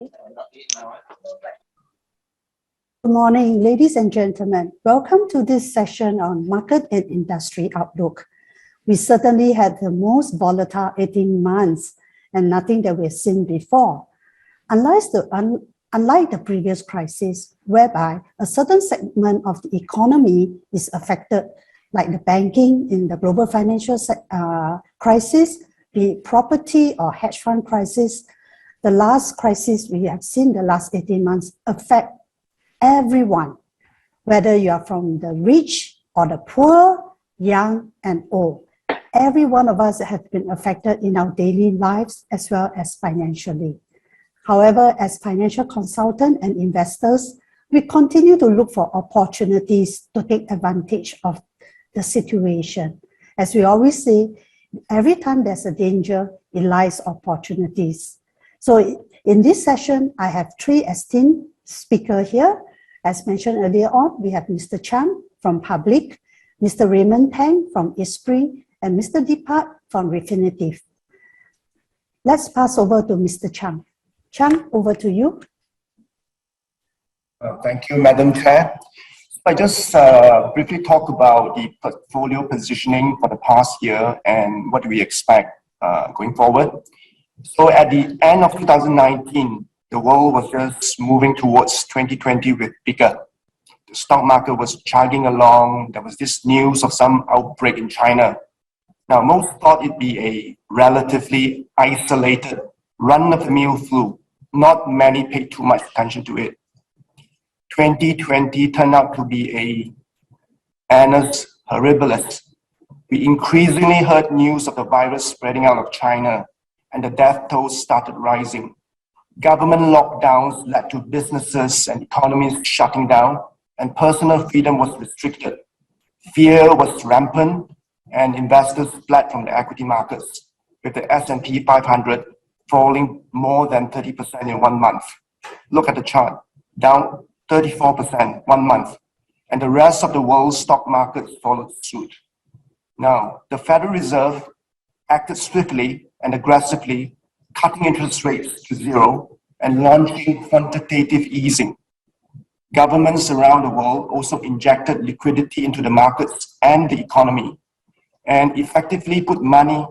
Good morning, ladies and gentlemen. Welcome to this session on Market and Industry Outlook. We certainly had the most volatile 18 months and nothing that we've seen before. Unlike the previous crisis, whereby a certain segment of the economy is affected, like the banking in the global financial crisis, the property or hedge fund crisis, the last crisis we have seen the last 18 months affect everyone, whether you are from the rich or the poor, young and old. Every one of us has been affected in our daily lives as well as financially. However, as financial consultants and investors, we continue to look for opportunities to take advantage of the situation. As we always say, every time there's a danger, it lies opportunities. So in this session, I have three esteemed speakers here. As mentioned earlier on, we have Mr. Chiang from Public, Mr. Raymond Tang from Eastspring, and Mr. Deepak from Refinitiv. Let's pass over to Mr. Chiang. Chiang, over to you. Thank you, Madam Chair. I just briefly talk about the portfolio positioning for the past year and what do we expect going forward. So at the end of 2019, the world was just moving towards 2020 with vigor. The stock market was chugging along. There was this news of some outbreak in China. Now, most thought it'd be a relatively isolated, run-of-the-mill flu. Not many paid too much attention to it. 2020 turned out to be a annus horribilis. We increasingly heard news of the virus spreading out of China, and the death tolls started rising. Government lockdowns led to businesses and economies shutting down, and personal freedom was restricted. Fear was rampant, and investors fled from the equity markets, with the S&P 500 falling more than 30% in 1 month. Look at the chart, down 34% 1 month, and the rest of the world's stock markets followed suit. Now, the Federal Reserve acted swiftly and aggressively, cutting interest rates to zero and launching quantitative easing. Governments around the world also injected liquidity into the markets and the economy and effectively put money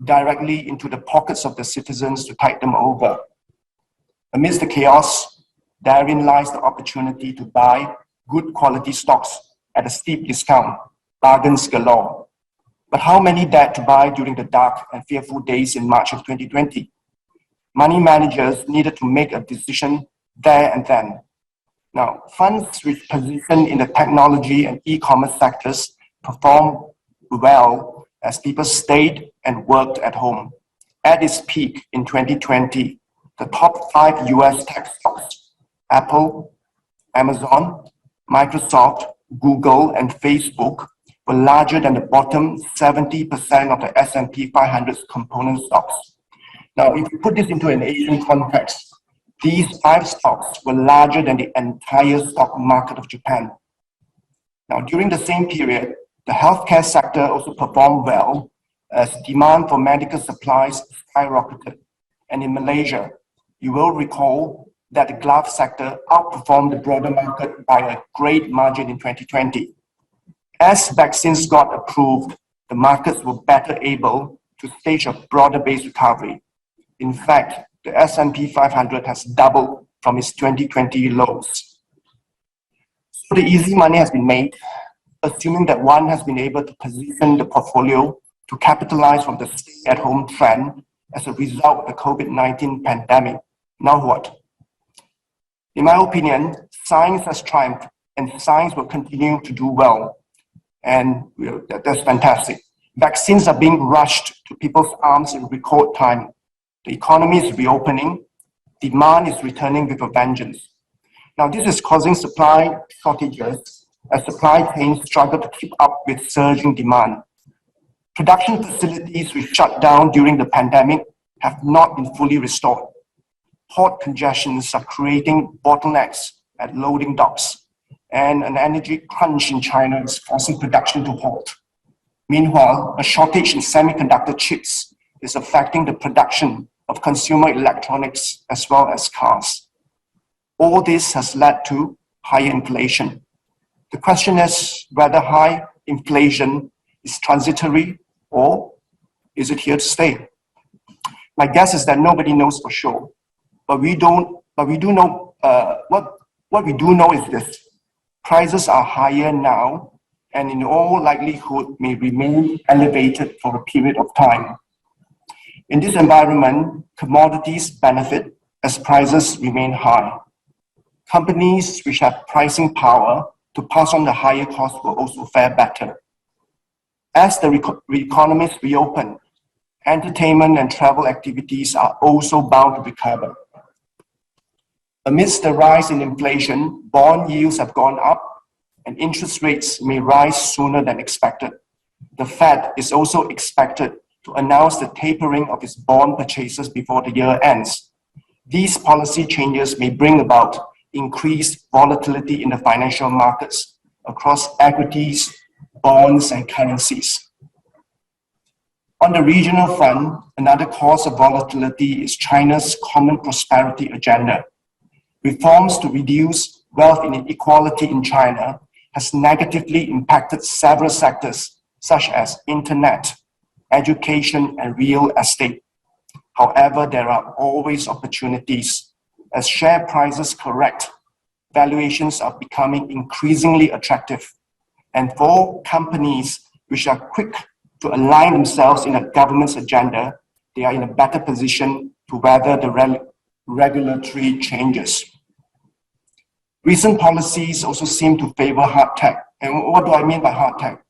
directly into the pockets of the citizens to tide them over. Amidst the chaos, therein lies the opportunity to buy good quality stocks at a steep discount, bargains galore. But how many dared to buy during the dark and fearful days in March of 2020? Money managers needed to make a decision there and then. Now, funds with position in the technology and e-commerce sectors performed well as people stayed and worked at home. At its peak in 2020, the top 5 US tech stocks, Apple, Amazon, Microsoft, Google, and Facebook, were larger than the bottom 70% of the S&P 500's component stocks. Now, if you put this into an Asian context, these 5 stocks were larger than the entire stock market of Japan. Now, during the same period, the healthcare sector also performed well as demand for medical supplies skyrocketed. And in Malaysia, you will recall that the glove sector outperformed the broader market by a great margin in 2020. As vaccines got approved, the markets were better able to stage a broader-based recovery. In fact, the S&P 500 has doubled from its 2020 lows. So the easy money has been made, assuming that one has been able to position the portfolio to capitalize from the stay-at-home trend as a result of the COVID-19 pandemic. Now what? In my opinion, science has triumphed and science will continue to do well. And that's fantastic. Vaccines are being rushed to people's arms in record time. The economy is reopening. Demand is returning with a vengeance. Now, this is causing supply shortages as supply chains struggle to keep up with surging demand. Production facilities which shut down during the pandemic have not been fully restored. Port congestions are creating bottlenecks at loading docks, and an energy crunch in China is forcing production to halt. Meanwhile, a shortage in semiconductor chips is affecting the production of consumer electronics as well as cars. All this has led to higher inflation. The question is whether high inflation is transitory or is it here to stay? My guess is that nobody knows for sure, but we do know what we do know is this: prices are higher now, and in all likelihood may remain elevated for a period of time. In this environment, commodities benefit as prices remain high. Companies which have pricing power to pass on the higher costs will also fare better. As the economies reopen, entertainment and travel activities are also bound to recover. Amidst the rise in inflation, bond yields have gone up and interest rates may rise sooner than expected. The Fed is also expected to announce the tapering of its bond purchases before the year ends. These policy changes may bring about increased volatility in the financial markets across equities, bonds, and currencies. On the regional front, another cause of volatility is China's Common Prosperity Agenda. Reforms to reduce wealth inequality in China has negatively impacted several sectors such as internet, education, and real estate. However, there are always opportunities. As share prices correct, valuations are becoming increasingly attractive. And for companies which are quick to align themselves in a government's agenda, they are in a better position to weather the regulatory changes. Recent policies also seem to favor hard tech. And what do I mean by hard tech?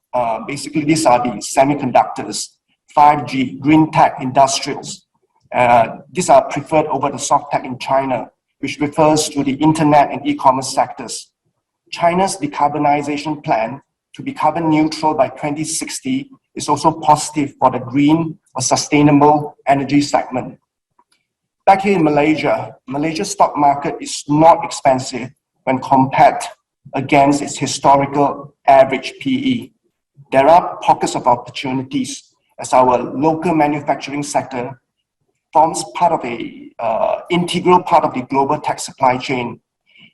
Basically, these are the semiconductors, 5G, green tech, industrials. These are preferred over the soft tech in China, which refers to the internet and e-commerce sectors. China's decarbonization plan to be carbon neutral by 2060 is also positive for the green or sustainable energy segment. Back here in Malaysia, Malaysia's stock market is not expensive when compared against its historical average PE. There are pockets of opportunities as our local manufacturing sector forms part of integral part of the global tech supply chain,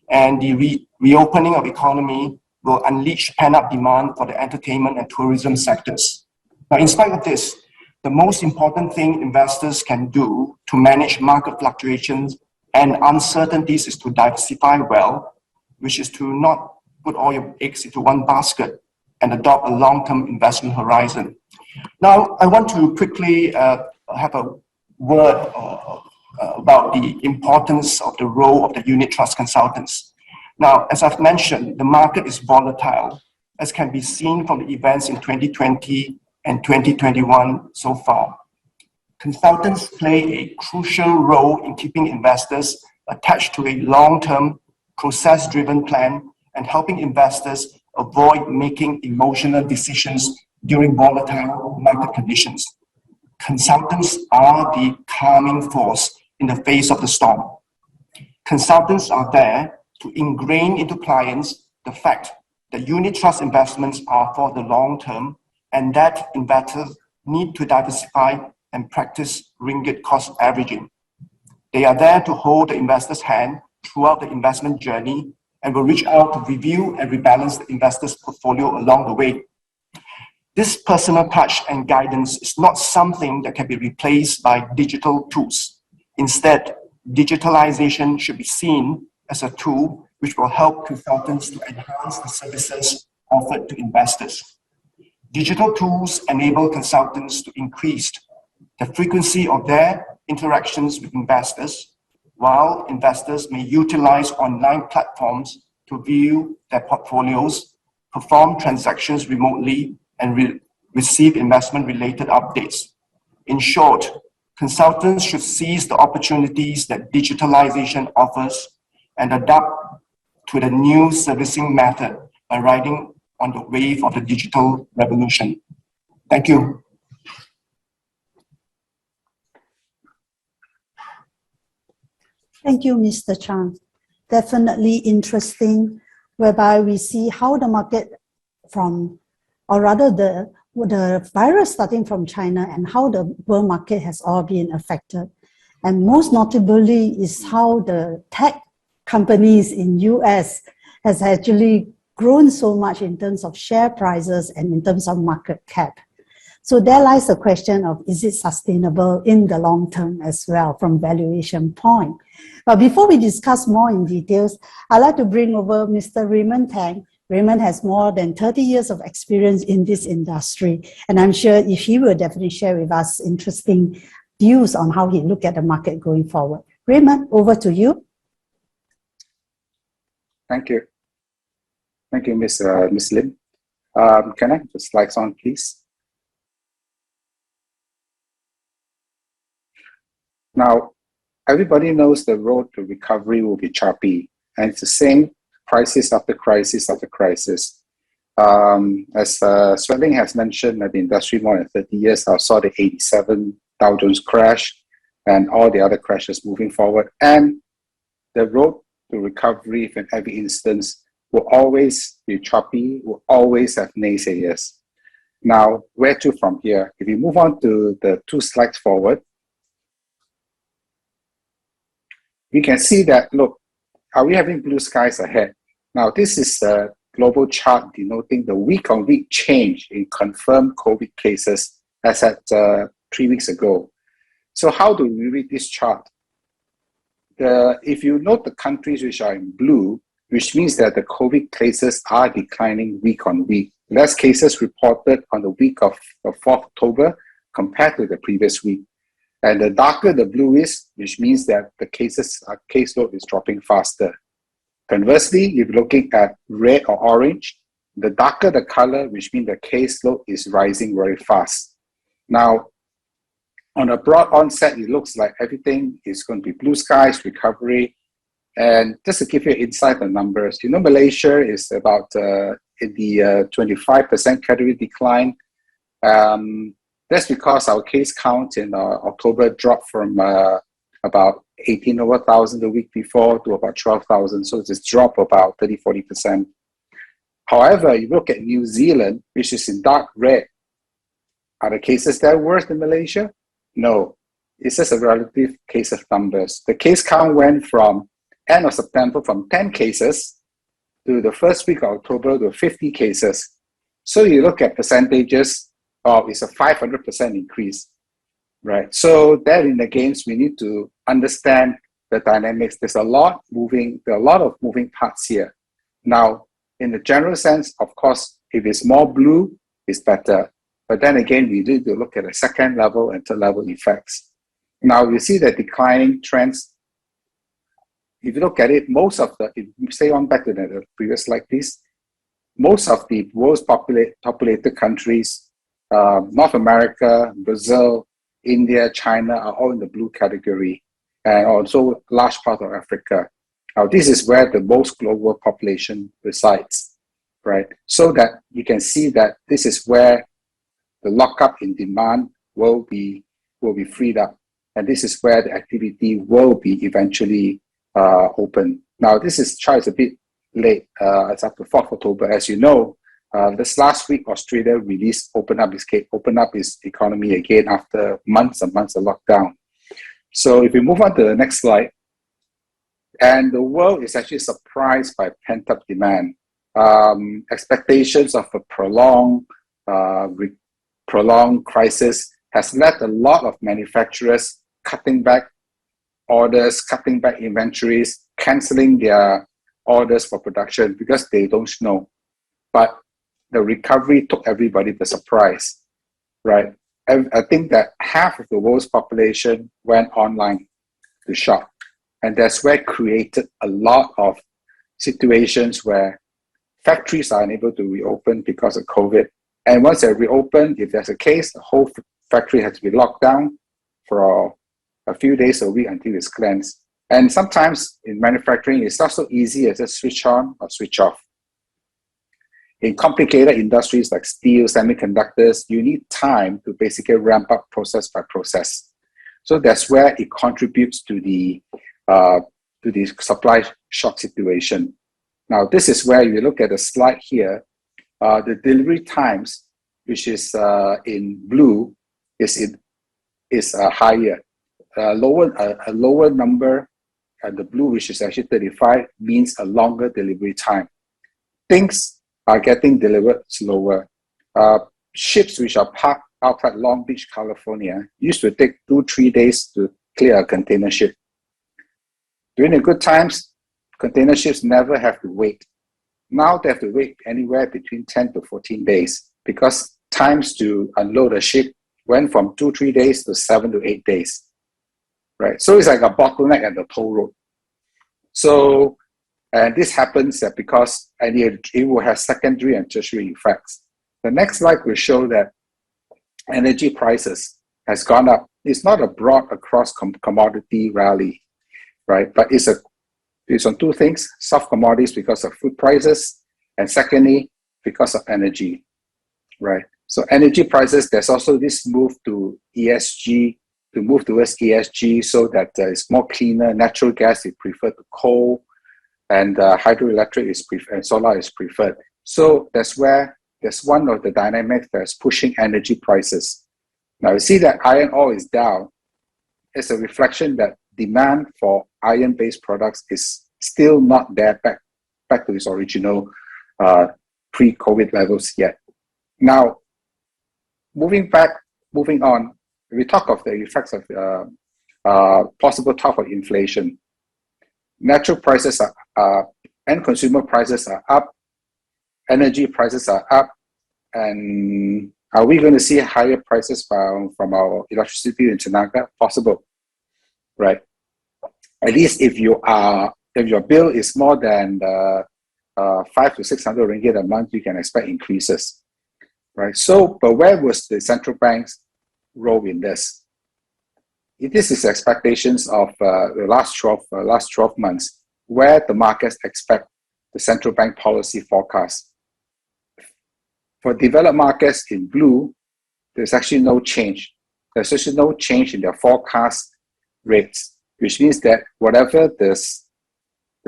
and the reopening of economy will unleash pent-up demand for the entertainment and tourism sectors. Now, in spite of this, the most important thing investors can do to manage market fluctuations and uncertainties is to diversify well, which is to not put all your eggs into one basket and adopt a long-term investment horizon. Now, I want to quickly have a word about the importance of the role of the unit trust consultants. Now, as I've mentioned, the market is volatile, as can be seen from the events in 2020 and 2021 so far. Consultants play a crucial role in keeping investors attached to a long-term, process-driven plan and helping investors avoid making emotional decisions during volatile market conditions. Consultants are the calming force in the face of the storm. Consultants are there to ingrain into clients the fact that unit trust investments are for the long term and that investors need to diversify and practice ringgit cost averaging. They are there to hold the investor's hand throughout the investment journey and will reach out to review and rebalance the investor's portfolio along the way. This personal touch and guidance is not something that can be replaced by digital tools. Instead, digitalization should be seen as a tool which will help consultants to enhance the services offered to investors. Digital tools enable consultants to increase the frequency of their interactions with investors, while investors may utilize online platforms to view their portfolios, perform transactions remotely, and receive investment-related updates. In short, consultants should seize the opportunities that digitalization offers and adapt to the new servicing method by riding on the wave of the digital revolution. Thank you. Thank you, Mr. Chang. Definitely interesting, whereby we see how the market or rather the virus starting from China and how the world market has all been affected. And most notably is how the tech companies in US has actually grown so much in terms of share prices and in terms of market cap. So there lies the question of, is it sustainable in the long term as well from valuation point? But before we discuss more in details, I'd like to bring over Mr. Raymond Tang. Raymond has more than 30 years of experience in this industry, and I'm sure if he will definitely share with us interesting views on how he look at the market going forward. Raymond, over to you. Thank you. Thank you, Miss Ling. Can I have the slides on, please? Now, everybody knows the road to recovery will be choppy, and it's the same crisis after crisis after crisis. As Suet has mentioned, I've been in the industry more than 30 years. I saw the 87 Dow Jones crash and all the other crashes moving forward. And the road to recovery in every instance will always be choppy, will always have naysayers. Now, where to from here? If you move on to the 2 slides forward, we can see that, look, are we having blue skies ahead? Now, this is a global chart denoting the week-on-week change in confirmed COVID cases as at 3 weeks ago. So how do we read this chart? If you note the countries which are in blue, which means that the COVID cases are declining week on week. Less cases reported on the week of 4th October compared to the previous week. And the darker the blue is, which means that the caseload is dropping faster. Conversely, if you're looking at red or orange, the darker the color, which means the caseload is rising very fast. Now, on a broad onset, it looks like everything is going to be blue skies, recovery. And just to give you insight on numbers, you know, Malaysia is about in the 25% category decline. That's because our case count in October dropped from about 18 over 1,000 the week before to about 12,000. So it's a drop about 30-40%. However, you look at New Zealand, which is in dark red. Are the cases there worse than Malaysia? No. It's just a relative case of numbers. The case count went from end of September from 10 cases to the first week of October to 50 cases. So you look at percentages, it's a 500% increase, right? So there in the games, we need to understand the dynamics. There are a lot of moving parts here. Now, in the general sense, of course, if it's more blue, it's better. But then again, we need to look at the second level and third level effects. Now, you see the declining trends. If you look at it, if you stay on back to the previous slide, please, most of the world's populated countries, North America, Brazil, India, China are all in the blue category, and also large part of Africa. Now, this is where the most global population resides, right? So that you can see that this is where the lockup in demand will be freed up, and this is where the activity will be eventually open. Now, this chart is a bit late. It's up to 4th October, as you know. This last week, Australia opened up its economy again after months and months of lockdown. So if we move on to the next slide, and the world is actually surprised by pent-up demand. Expectations of a prolonged crisis has led a lot of manufacturers cutting back orders, cutting back inventories, canceling their orders for production because they don't know. But the recovery took everybody by surprise, right? I think that half of the world's population went online to shop. And that's where created a lot of situations where factories are unable to reopen because of COVID. And once they reopen, if there's a case, the whole factory has to be locked down for a few days a week until it's cleansed. And sometimes in manufacturing, it's not so easy as just switch on or switch off. In complicated industries like steel, semiconductors, you need time to basically ramp up process by process. So that's where it contributes to the supply shock situation. Now, this is where you look at the slide here, the delivery times, which is in blue, is higher. a lower number, and the blue, which is actually 35, means a longer delivery time. Things are getting delivered slower. Ships which are parked outside Long Beach, California, used to take 2-3 days to clear a container ship. During the good times, container ships never have to wait. Now they have to wait anywhere between 10 to 14 days because times to unload a ship went from 2-3 days to 7 to 8 days. Right? So it's like a bottleneck at the toll road. So, and this happens because it will have secondary and tertiary effects. The next slide will show that energy prices has gone up. It's not a broad across commodity rally, right? But it's on two things: soft commodities because of food prices, and secondly, because of energy, right? So energy prices, there's also this move to ESG, to move towards ESG so that it's more cleaner. Natural gas is preferred to coal, and hydroelectric is preferred, and solar is preferred. So that's one of the dynamics that's pushing energy prices. Now you see that iron ore is down. It's a reflection that demand for iron-based products is still not there back to its original pre-COVID levels yet. Now, moving on, we talk of the effects of possible talk of inflation. Natural prices are and consumer prices are up, energy prices are up, and are we going to see higher prices from our electricity in Tenaga? Possible, right? At least if your bill is more than 500 to 600 ringgit a month, you can expect increases, right? So, but where was the central bank's role in this? This is expectations of the last 12 months, where the markets expect the central bank policy forecast. For developed markets in blue, there's actually no change. There's actually no change in their forecast rates, which means that whatever the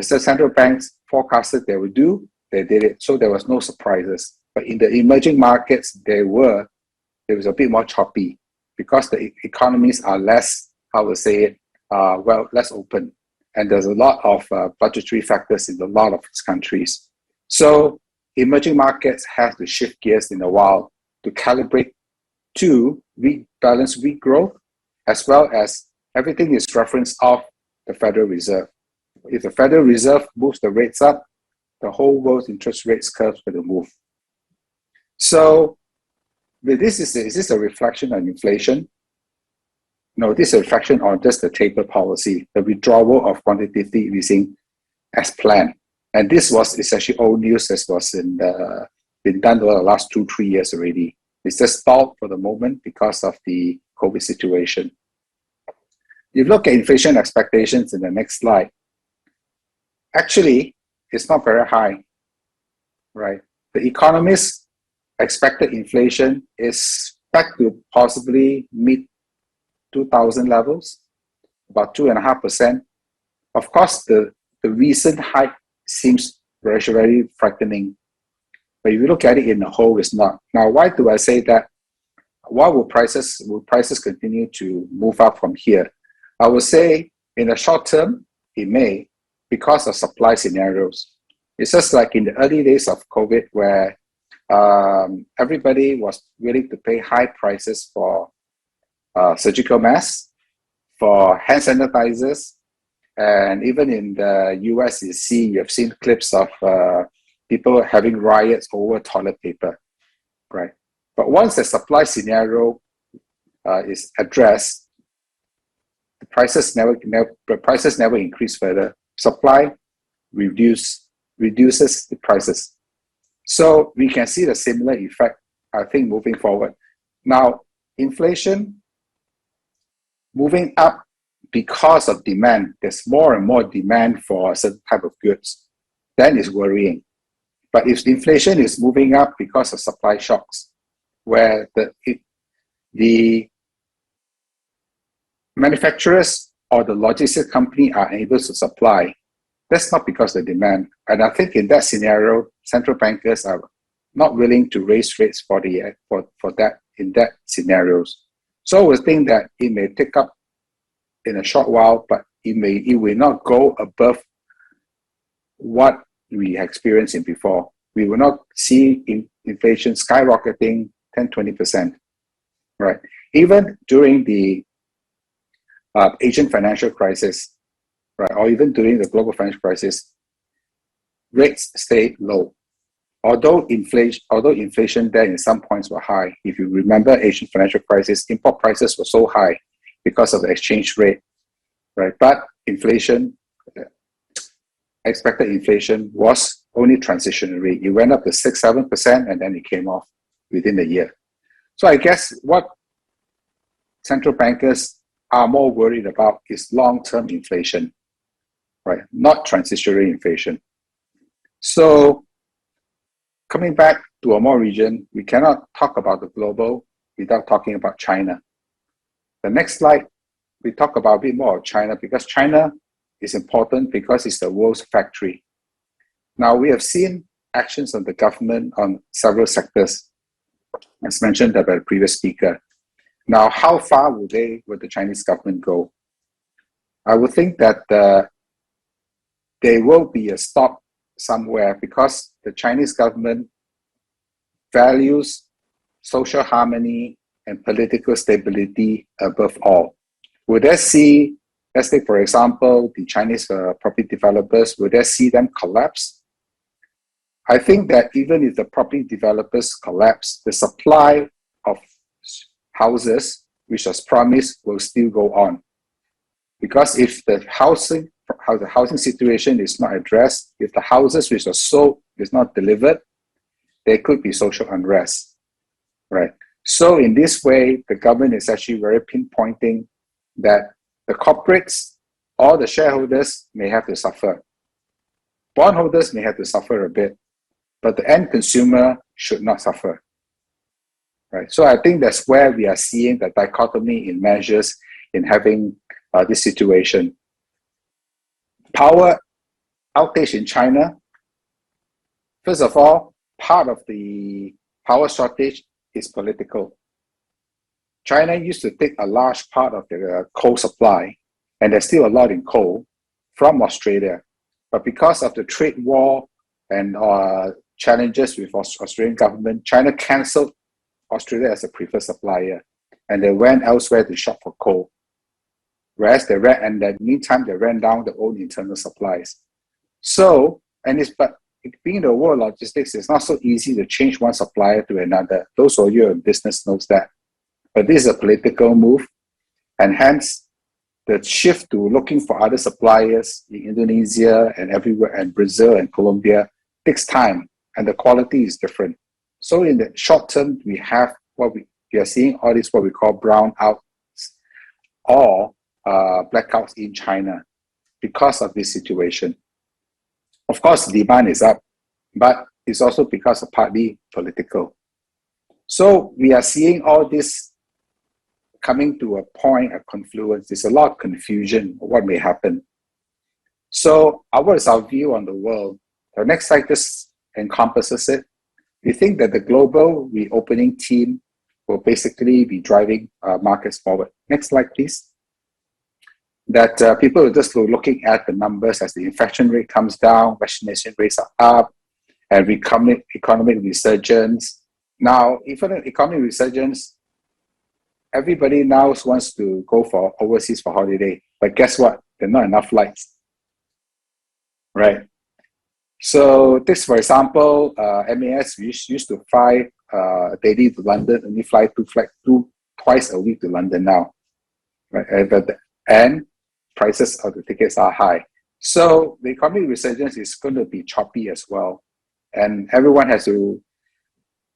central banks forecasted they would do, they did it. So there was no surprises. But in the emerging markets, there was a bit more choppy because the economies are less, less open. And there's a lot of budgetary factors in a lot of countries. So emerging markets have to shift gears in a while to calibrate to rebalance weak growth, as well as everything is referenced off the Federal Reserve. If the Federal Reserve moves the rates up, the whole world's interest rates curves will move. So, is this a reflection on inflation? No, this is a reflection on just the taper policy, the withdrawal of quantitative easing as planned. And this is actually old news that was been done over the last 2-3 years already. It's just stalled for the moment because of the COVID situation. You look at inflation expectations in the next slide. Actually, it's not very high, right? The economists expected inflation is back to possibly mid-2000 levels, about 2.5%. Of course, the recent hike seems very frightening. But if you look at it in the whole, it's not. Now, why do I say that? Why will prices continue to move up from here? I would say in the short term, it may, because of supply scenarios. It's just like in the early days of COVID where everybody was willing to pay high prices for surgical masks, for hand sanitizers, and even in the US, you have seen clips of people having riots over toilet paper, right? But once the supply scenario is addressed, the prices never increase further. Supply reduces the prices. So we can see the similar effect, I think, moving forward. Now, inflation moving up because of demand. There's more and more demand for a certain type of goods. Then it's worrying. But if inflation is moving up because of supply shocks, where the manufacturers or the logistics company are able to supply, that's not because of the demand. And I think in that scenario, central bankers are not willing to raise rates for that in that scenarios. So we think that it may take up in a short while, but it will not go above what we experienced in before. We will not see inflation skyrocketing 10-20%, right? Even during the Asian financial crisis, right, or even during the global financial crisis, rates stayed low. Although inflation there in some points were high. If you remember Asian financial crisis, import prices were so high because of the exchange rate, right? But inflation, expected inflation was only transitionary. It went up to 6-7% and then it came off within a year. So I guess what central bankers are more worried about is long-term inflation, right? Not transitory inflation. So coming back to our region, we cannot talk about the global without talking about China. The next slide, we talk about a bit more of China because China is important because it's the world's factory. Now, we have seen actions of the government on several sectors, as mentioned by the previous speaker. Now, how far would the Chinese government go? I would think that there will be a stop somewhere because the Chinese government values social harmony and political stability above all. Would they see, let's take for example, the Chinese property developers, would they see them collapse? I think that even if the property developers collapse, the supply of houses, which was promised, will still go on. Because if the housing situation is not addressed, if the houses which are sold is not delivered, there could be social unrest, right? So in this way, the government is actually very pinpointing that the corporates or the shareholders may have to suffer. Bondholders may have to suffer a bit, but the end consumer should not suffer, right? So I think that's where we are seeing the dichotomy in measures in having this situation. Power outage in China. First of all, part of the power shortage is political. China used to take a large part of the coal supply, and there's still a lot in coal, from Australia. But because of the trade war and challenges with Australian government, China cancelled Australia as a preferred supplier, and they went elsewhere to shop for coal. Whereas in the meantime, they ran down their own internal supplies. So, but being the world logistics, it's not so easy to change one supplier to another. Those of you in business knows that. But this is a political move, and hence the shift to looking for other suppliers in Indonesia and everywhere, and Brazil and Colombia takes time, and the quality is different. So in the short term, we have we are seeing all this what we call brownouts or blackouts in China because of this situation. Of course, demand is up, but it's also because of partly political. So we are seeing all this coming to a point, a confluence. There's a lot of confusion of what may happen. So what is our view on the world? The next slide just encompasses it. We think that the global reopening team will basically be driving markets forward. Next slide, please. That people are just looking at the numbers as the infection rate comes down, vaccination rates are up, and economic resurgence. Now, even an economic resurgence, everybody now wants to go for overseas for holiday. But guess what? There are not enough flights, right? So this, for example, MAS used to fly daily to London, only fly twice a week to London now, right? And prices of the tickets are high. So the economic resurgence is going to be choppy as well. And everyone has to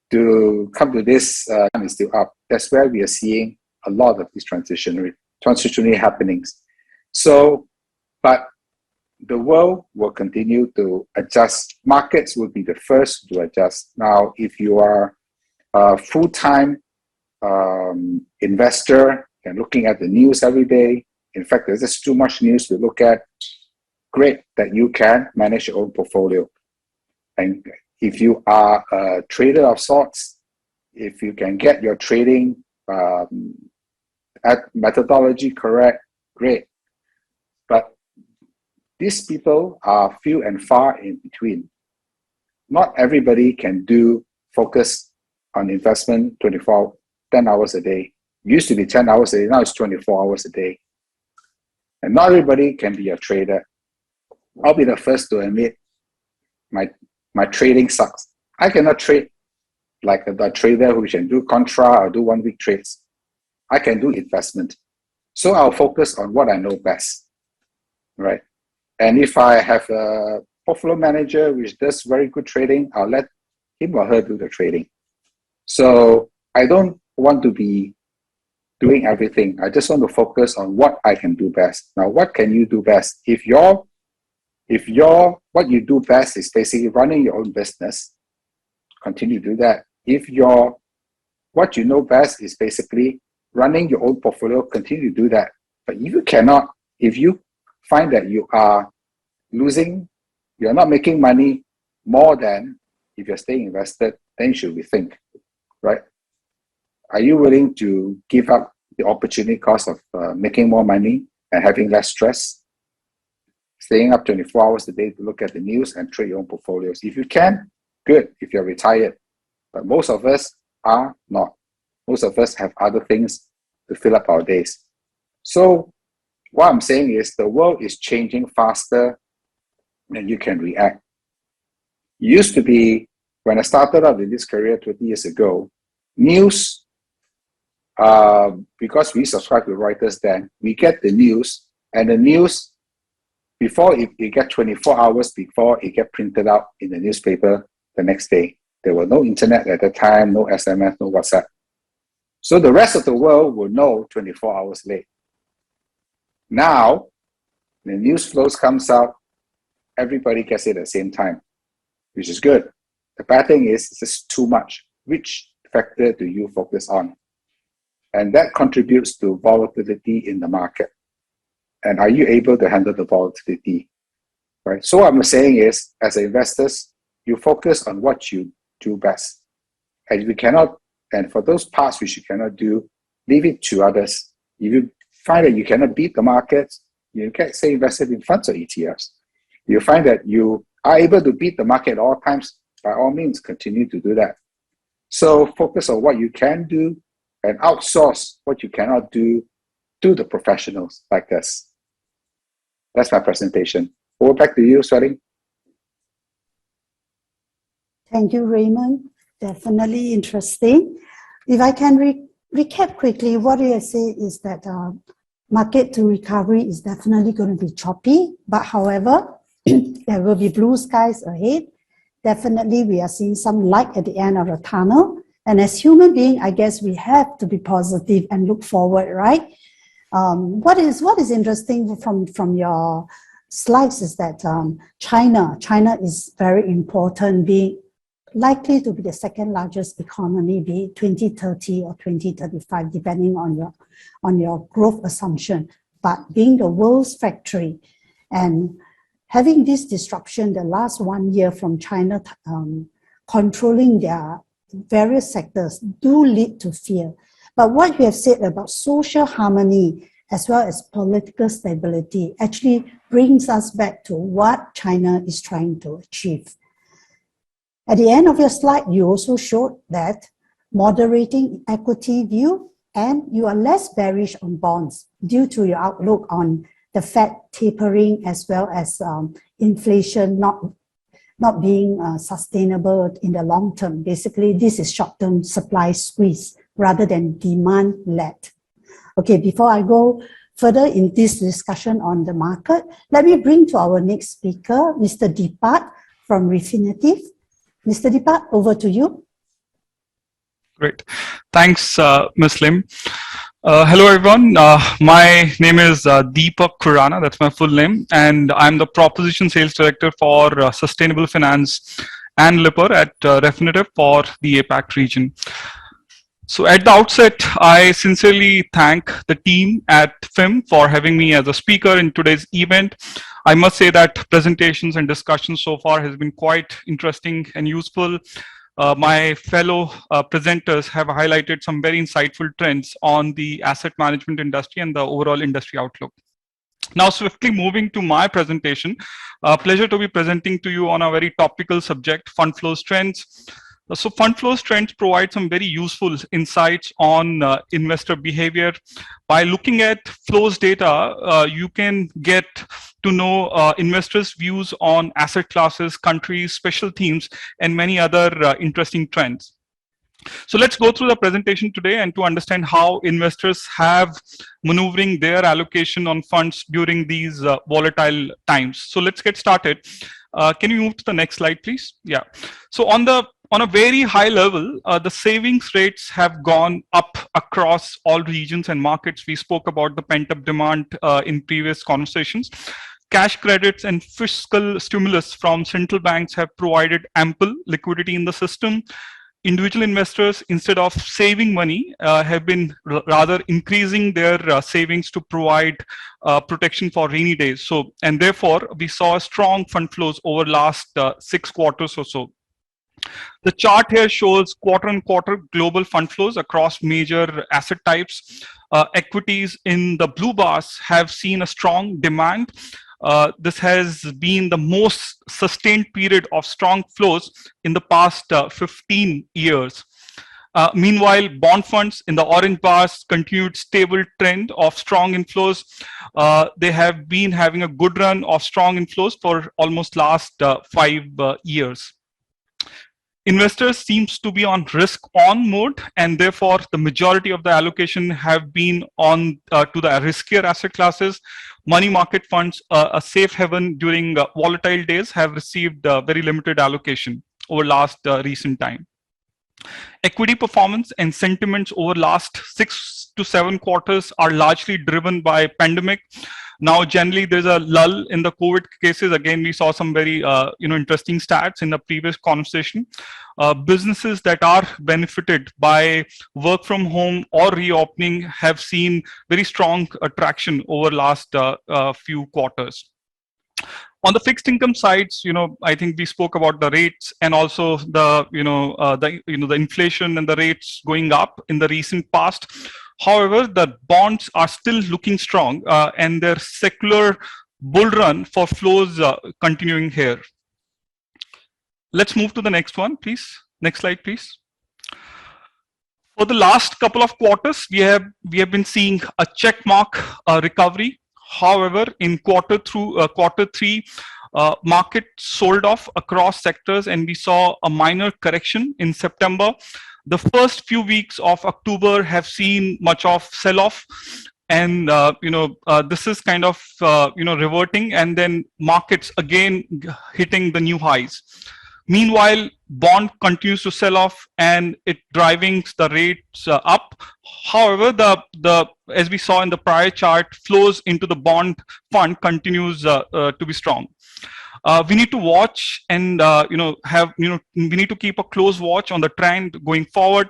come to this, time is still up. That's where we are seeing a lot of these transitionary happenings. So, but the world will continue to adjust. Markets will be the first to adjust. Now, if you are a full-time investor and looking at the news every day, in fact, there's just too much news to look at, great that you can manage your own portfolio. And if you are a trader of sorts, if you can get your trading methodology correct, great. But these people are few and far in between. Not everybody can do focus on investment 10 hours a day. It used to be 10 hours a day, now it's 24 hours a day. And not everybody can be a trader. I'll be the first to admit my trading sucks. I cannot trade like a trader who can do contra or do 1 week trades. I can do investment. So I'll focus on what I know best, right? And if I have a portfolio manager which does very good trading, I'll let him or her do the trading. So I don't want to be doing everything. I just want to focus on what I can do best. Now, what can you do best? If what you do best is basically running your own business, continue to do that. If what you know best is basically running your own portfolio, continue to do that. But if you find that you are losing, you're not making money more than if you're staying invested, then you should rethink, right? Are you willing to give up the opportunity cost of making more money and having less stress? Staying up 24 hours a day to look at the news and trade your own portfolios. If you can, good, if you're retired. But most of us are not. Most of us have other things to fill up our days. So what I'm saying is the world is changing faster than you can react. It used to be, when I started out in this career 20 years ago, news, because we subscribe to Reuters then, we get the news, and the news, before it get 24 hours before it get printed out in the newspaper the next day. There was no internet at the time, no SMS, no WhatsApp. So the rest of the world will know 24 hours late. Now, the news flows comes out, everybody gets it at the same time, which is good. The bad thing is it's just too much. Which factor do you focus on? And that contributes to volatility in the market. And are you able to handle the volatility? Right. So what I'm saying is, as investors, you focus on what you do best. And for those parts which you cannot do, leave it to others. If you find that you cannot beat the markets, you can say invested in funds or ETFs. You find that you are able to beat the market at all times, by all means, continue to do that. So focus on what you can do and outsource what you cannot do to the professionals like us. That's my presentation. Over back to you, Suet. Thank you, Raymond. Definitely interesting. If I can recap quickly, what I say is that market to recovery is definitely going to be choppy, but however, there will be blue skies ahead. Definitely, we are seeing some light at the end of the tunnel. And as human beings, I guess we have to be positive and look forward, right? What is interesting from your slides is that China is very important, being likely to be the second largest economy, be it 2030 or 2035, depending on your growth assumption. But being the world's factory and having this disruption the last 1 year from China controlling their various sectors do lead to fear. But what you have said about social harmony as well as political stability actually brings us back to what China is trying to achieve. At the end of your slide, you also showed that moderating equity view and you are less bearish on bonds due to your outlook on the Fed tapering as well as inflation not being sustainable in the long term. Basically, this is short-term supply squeeze rather than demand-led. Okay, before I go further in this discussion on the market, let me bring to our next speaker, Mr. Deepak from Refinitiv. Mr. Deepak, over to you. Great. Thanks, Ms. Lim. Hello, everyone. My name is Deepak Khurana. That's my full name. And I'm the Proposition Sales Director for Sustainable Finance and Lipper at Refinitiv for the APAC region. So at the outset, I sincerely thank the team at FIMM for having me as a speaker in today's event. I must say that presentations and discussions so far has been quite interesting and useful. My fellow presenters have highlighted some very insightful trends on the asset management industry and the overall industry outlook. Now, swiftly moving to my presentation, pleasure to be presenting to you on a very topical subject, fund flows trends. So fund flows trends provide some very useful insights on investor behavior. By looking at flows data, you can get to know investors' views on asset classes, countries, special themes, and many other interesting trends. So let's go through the presentation today and to understand how investors have maneuvering their allocation on funds during these volatile times. So let's get started. Can you move to the next slide, please? Yeah. So on a very high level, the savings rates have gone up across all regions and markets. We spoke about the pent-up demand in previous conversations. Cash credits and fiscal stimulus from central banks have provided ample liquidity in the system. Individual investors, instead of saving money, have been rather increasing their savings to provide protection for rainy days. So, and therefore, we saw strong fund flows over last 6 quarters or so. The chart here shows quarter-on-quarter global fund flows across major asset types. Equities in the blue bars have seen a strong demand. This has been the most sustained period of strong flows in the past 15 years. Meanwhile, bond funds in the orange bars continued stable trend of strong inflows. They have been having a good run of strong inflows for almost last 5 years. Investors seems to be on risk on mode, and therefore the majority of the allocation have been on to the riskier asset classes. Money market funds, a safe haven during volatile days, have received very limited allocation over last recent time. Equity performance and sentiments over last 6 to 7 quarters are largely driven by pandemic. Now, generally, there's a lull in the COVID cases. Again, we saw some very interesting stats in the previous conversation. Businesses that are benefited by work from home or reopening have seen very strong traction over last few quarters. On the fixed income sides, I think we spoke about the rates and also the the inflation and the rates going up in the recent past. However, the bonds are still looking strong, and their secular bull run for flows continuing here. Let's move to the next one, please. Next slide, please. For the last couple of quarters, we have been seeing a check mark recovery. However, in quarter 3, market sold off across sectors, and we saw a minor correction in September. The first few weeks of October have seen much of sell-off, and this is kind of reverting, and then markets again hitting the new highs. Meanwhile, bond continues to sell off, and it driving the rates up. However, as we saw in the prior chart, flows into the bond fund continues to be strong. We need to watch and we need to keep a close watch on the trend going forward.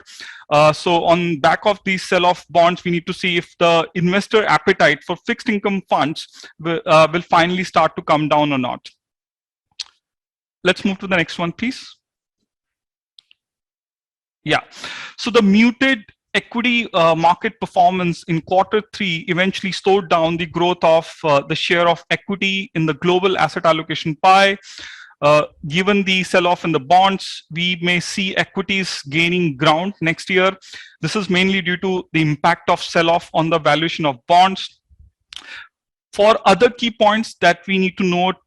So on back of these sell-off bonds, we need to see if the investor appetite for fixed income funds will finally start to come down or not. Let's move to the next one, please. Yeah, so the muted equity market performance in quarter 3 eventually slowed down the growth of the share of equity in the global asset allocation pie. Given the sell-off in the bonds, we may see equities gaining ground next year. This is mainly due to the impact of sell-off on the valuation of bonds. For other key points that we need to note,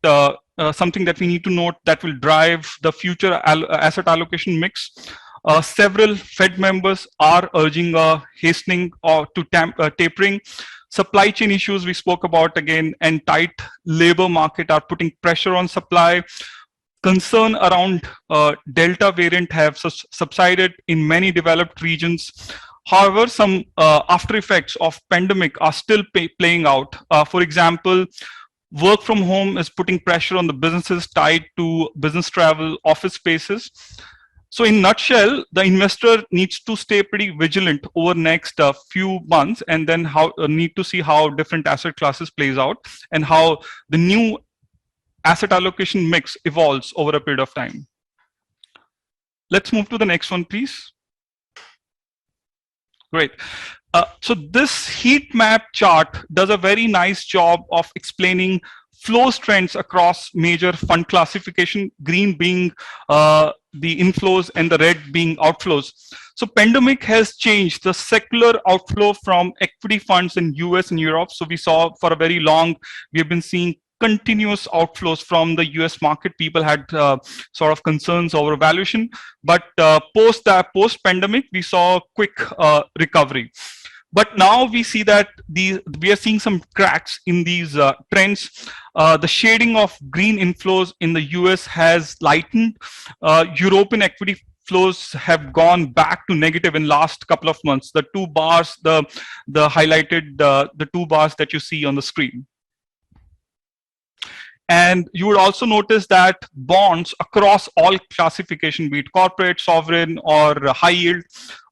something that we need to note that will drive the future asset allocation mix. Several Fed members are urging a hastening to tapering. Supply chain issues we spoke about again, and tight labor market are putting pressure on supply. Concern around Delta variant have subsided in many developed regions. However, some after effects of pandemic are still playing out. For example, work from home is putting pressure on the businesses tied to business travel, office spaces. So in nutshell, the investor needs to stay pretty vigilant over next few months, and then need to see how different asset classes plays out and how the new asset allocation mix evolves over a period of time. Let's move to the next one, please. Great. So this heat map chart does a very nice job of explaining flows trends across major fund classification, green being the inflows and the red being outflows. So pandemic has changed the secular outflow from equity funds in US and Europe. So we saw for a very long, we have been seeing continuous outflows from the US market. People had sort of concerns over valuation, but post pandemic, we saw a quick recovery. But now we see that we are seeing some cracks in these trends. The shading of green inflows in the US has lightened. European equity flows have gone back to negative in last couple of months. The two bars, the highlighted, the two bars that you see on the screen. And you would also notice that bonds across all classification, be it corporate, sovereign, or high yield,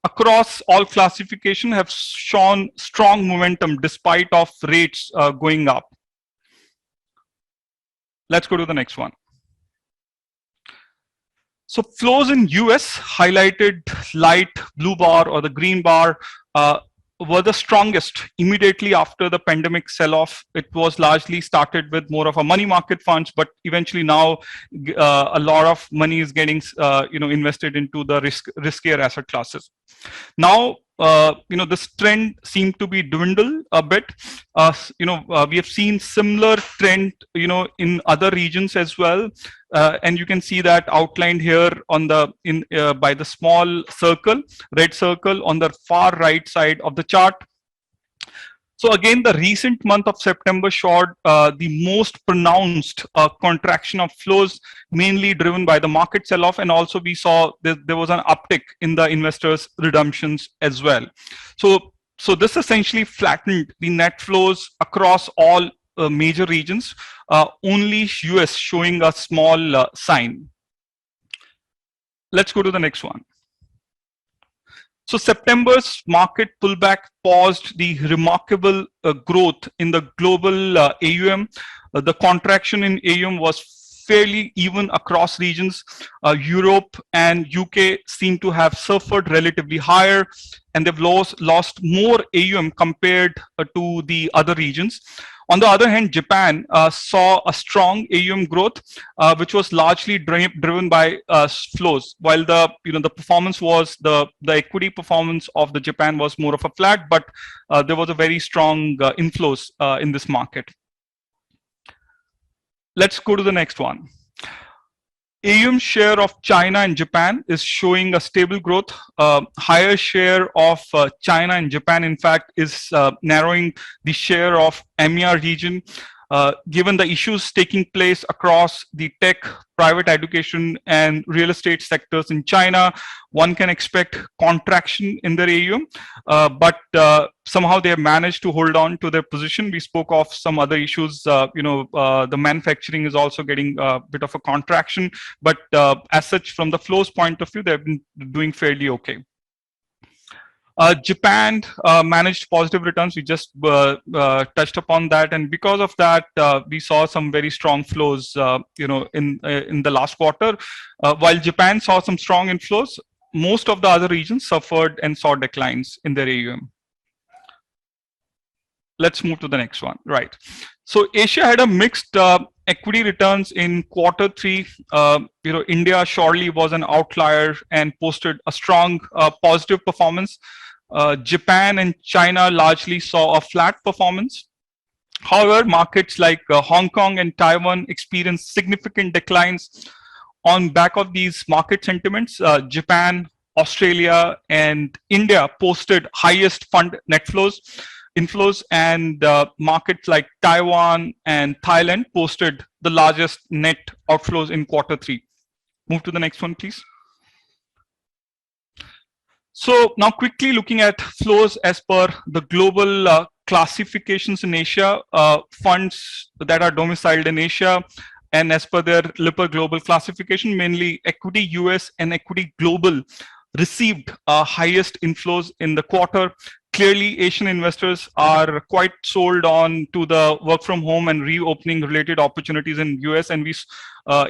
across all classification have shown strong momentum despite of rates going up. Let's go to the next one. So flows in US, highlighted light blue bar or the green bar, were the strongest immediately after the pandemic sell-off. It was largely started with more of a money market funds, but eventually now a lot of money is getting invested into the riskier asset classes. Now this trend seemed to be dwindle a bit. We have seen similar trend in other regions as well, and you can see that outlined here on the by the small circle, red circle on the far right side of the chart. So again, the recent month of September showed the most pronounced contraction of flows, mainly driven by the market sell-off, and also we saw there was an uptick in the investors' redemptions as well. So this essentially flattened the net flows across all major regions. Only US showing a small sign. Let's go to the next one. So September's market pullback paused the remarkable growth in the global AUM. The contraction in AUM was fairly even across regions. Europe and UK seem to have suffered relatively higher, and they've lost more AUM compared to the other regions. On the other hand, Japan saw a strong AUM growth, which was largely driven by flows. While the performance was the equity performance of the Japan was more of a flat, but there was a very strong inflows in this market. Let's go to the next one. AUM share of China and Japan is showing a stable growth. Higher share of China and Japan, in fact, is narrowing the share of EMEA region. Given the issues taking place across the tech, private education, and real estate sectors in China, one can expect contraction in their AUM, but somehow they have managed to hold on to their position. We spoke of some other issues. The manufacturing is also getting a bit of a contraction, but as such, from the flows point of view, they've been doing fairly okay. Japan managed positive returns. We just touched upon that, and because of that, we saw some very strong flows. In the last quarter, while Japan saw some strong inflows, most of the other regions suffered and saw declines in their AUM. Let's move to the next one. Right. So Asia had a mixed equity returns in Q3. India surely was an outlier and posted a strong positive performance. Japan and China largely saw a flat performance. However, markets like Hong Kong and Taiwan experienced significant declines. On back of these market sentiments, Japan, Australia, and India posted highest fund net inflows, and markets like Taiwan and Thailand posted the largest net outflows in Q3. Move to the next one, please. So now quickly looking at flows as per the global classifications in Asia, funds that are domiciled in Asia, and as per their Lipper global classification, mainly equity US and equity global received highest inflows in the quarter. Clearly, Asian investors are quite sold on to the work from home and reopening related opportunities in US, and we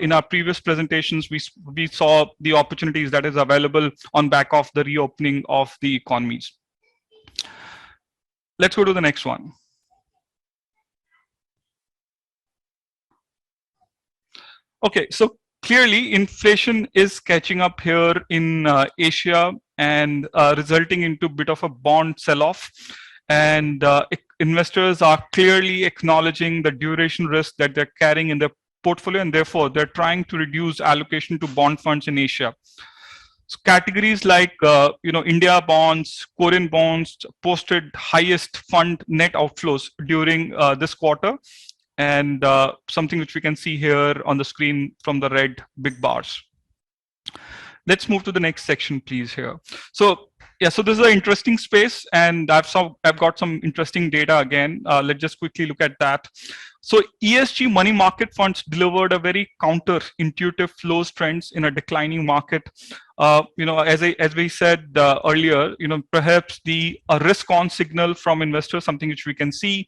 in our previous presentations we saw the opportunities that is available on back of the reopening of the economies. Let's go to the next one. Okay, so clearly inflation is catching up here in Asia and resulting into a bit of a bond sell-off. And investors are clearly acknowledging the duration risk that they're carrying in their portfolio, and therefore they're trying to reduce allocation to bond funds in Asia. So categories like India bonds, Korean bonds posted highest fund net outflows during this quarter, and something which we can see here on the screen from the red big bars. Let's move to the next section, please. Here, so yeah, so this is an interesting space, and I've got some interesting data again. Let's just quickly look at that. So ESG money market funds delivered a very counterintuitive flows trends in a declining market. As we said earlier, perhaps the risk-on signal from investors, something which we can see.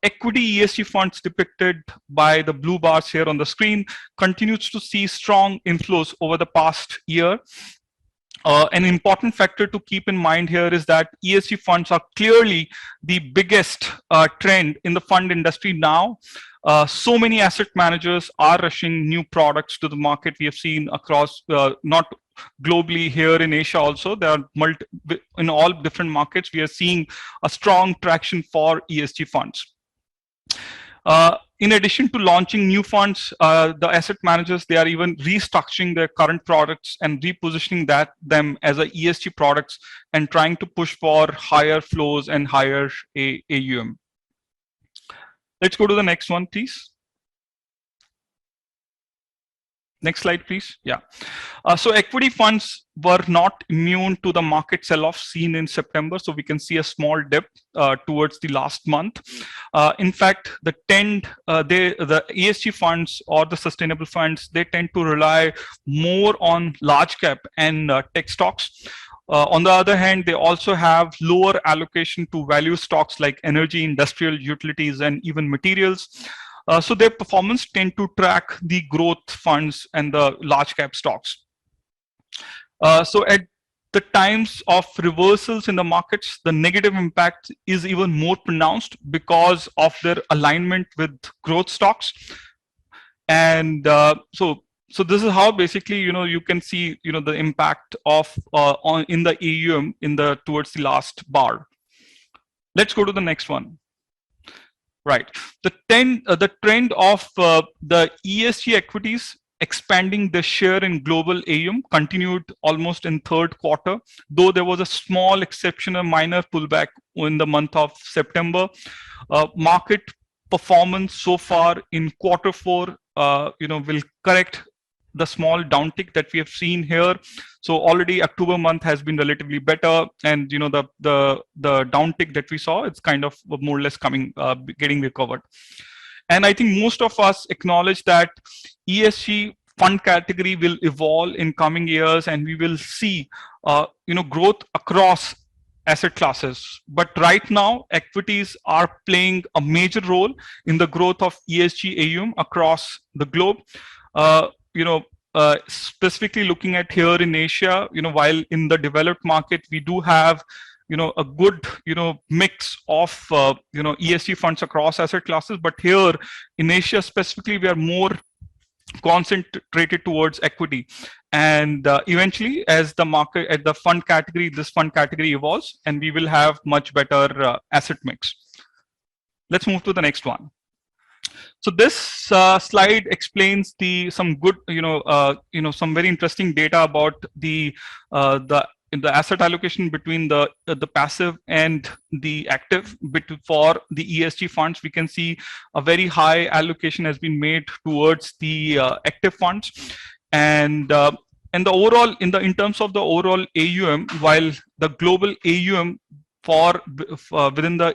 Equity ESG funds depicted by the blue bars here on the screen continues to see strong inflows over the past year. An important factor to keep in mind here is that ESG funds are clearly the biggest trend in the fund industry now. So many asset managers are rushing new products to the market. We have seen across, not globally, here in Asia also, there are in all different markets, we are seeing a strong traction for ESG funds. In addition to launching new funds, the asset managers, they are even restructuring their current products and repositioning them as a ESG products and trying to push for higher flows and higher AUM. Let's go to the next one, please. Next slide, please. Yeah. So equity funds were not immune to the market sell-off seen in September. So we can see a small dip towards the last month. In fact, the ESG funds or the sustainable funds, they tend to rely more on large cap and tech stocks. On the other hand, they also have lower allocation to value stocks like energy, industrial, utilities, and even materials. So their performance tend to track the growth funds and the large cap stocks. So at the times of reversals in the markets, the negative impact is even more pronounced because of their alignment with growth stocks. And so this is how basically you can see the impact of in the AUM towards the last bar. Let's go to the next one. Right. The trend of the ESG equities expanding the share in global AUM continued almost in third quarter, though there was a small exception, a minor pullback in the month of September. Market performance so far in quarter four, will correct the small downtick that we have seen here. So already October month has been relatively better, and the downtick that we saw, it's kind of more or less getting recovered. And I think most of us acknowledge that ESG fund category will evolve in coming years, and we will see growth across asset classes. But right now, equities are playing a major role in the growth of ESG AUM across the globe. Specifically looking at here in Asia, while in the developed market, we do have, a good, mix of, ESG funds across asset classes. But here in Asia specifically, we are more concentrated towards equity. And eventually, as the market, at the fund category, this fund category evolves, and we will have much better asset mix. Let's move to the next one. So this slide explains some good, some very interesting data about the asset allocation between the passive and the active. For the ESG funds, we can see a very high allocation has been made towards the active funds, and the overall in terms of the overall AUM, while the global AUM for within the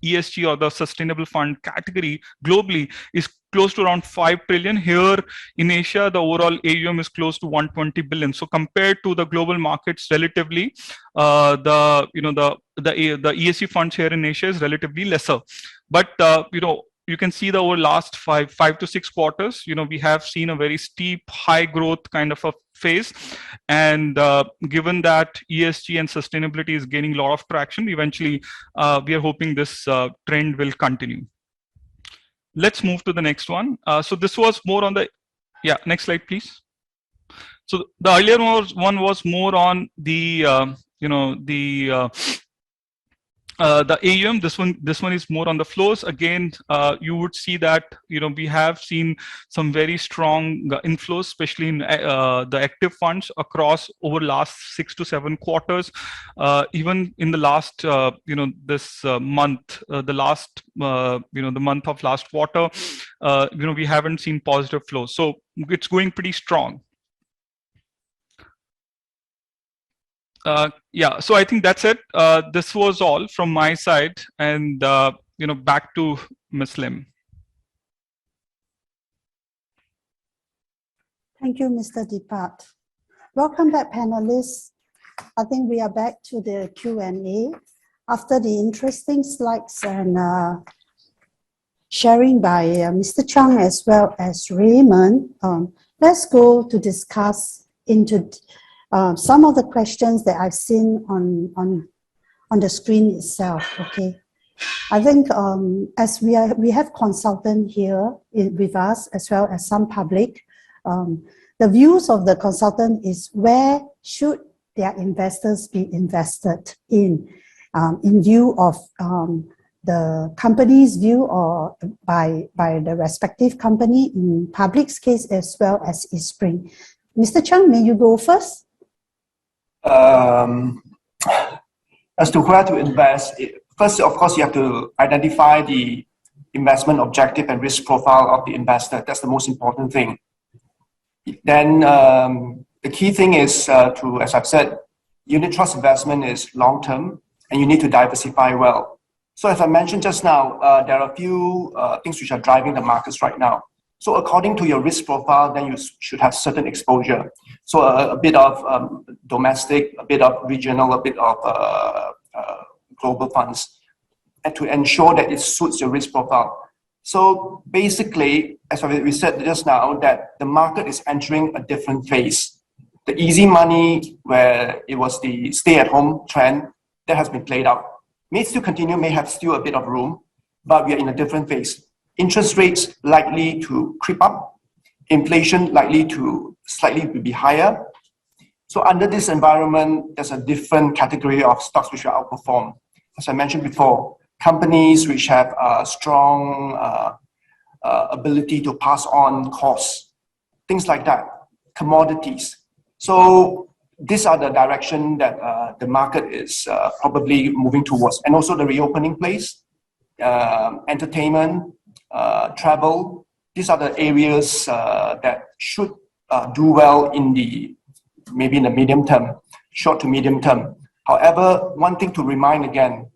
ESG or the sustainable fund category globally is close to around 5 trillion. Here in Asia, the overall AUM is close to 120 billion. So compared to the global markets, relatively, the ESG funds here in Asia is relatively lesser. But you can see that over last five to 6 quarters, we have seen a very steep high growth kind of a phase. And given that ESG and sustainability is gaining a lot of traction, eventually we are hoping this trend will continue. Let's move to the next one. So this was more on the, next slide, please. So the earlier one was more on the, the AUM. This one is more on the flows. Again, you would see that we have seen some very strong inflows, especially in the active funds across over last 6 to 7 quarters. Even in the last this month, the month of last quarter, we haven't seen positive flows. So it's going pretty strong. So I think that's it. This was all from my side, and back to Ms. Lim. Thank you, Mr. Deepak. Welcome back, panelists. I think we are back to the Q&A. After the interesting slides and sharing by Mr. Chiang as well as Raymond, let's go to discuss into some of the questions that I've seen on the screen itself. Okay, I think as we have consultant here with us as well as some public, the views of the consultant is where should their investors be invested in view of the company's view or by the respective company, in public's case as well as Eastspring. Mr. Chiang, may you go first? As to where to invest, first, of course, you have to identify the investment objective and risk profile of the investor. That's the most important thing. Then the key thing is as I've said, unit trust investment is long-term and you need to diversify well. So as I mentioned just now, there are a few things which are driving the markets right now. So according to your risk profile, then you should have certain exposure. So a bit of domestic, a bit of regional, a bit of global funds, and to ensure that it suits your risk profile. So basically, as we said just now, that the market is entering a different phase. The easy money, where it was the stay-at-home trend, that has been played out. May still continue, may have still a bit of room, but we are in a different phase. Interest rates likely to creep up, inflation likely to slightly be higher. So under this environment, there's a different category of stocks which will outperform. As I mentioned before, companies which have a strong ability to pass on costs, things like that, commodities. So these are the direction that the market is probably moving towards. And also the reopening place, entertainment, travel, these are the areas that should do well in maybe in the medium term, short to medium term. However, one thing to remind again,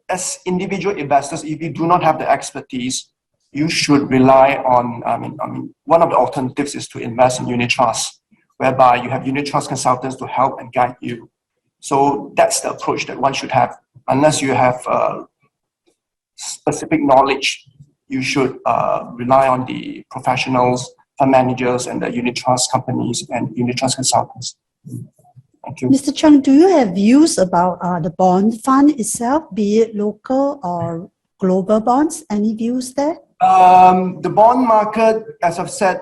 as individual investors, if you do not have the expertise, you should rely on, one of the alternatives is to invest in unit trusts, whereby you have unit trust consultants to help and guide you. So that's the approach that one should have. Unless you have specific knowledge, you should rely on the professionals, fund managers, and the unit trust companies and unit trust consultants. Thank you. Mr. Chiang, do you have views about the bond fund itself, be it local or global bonds? Any views there? The bond market, as I've said,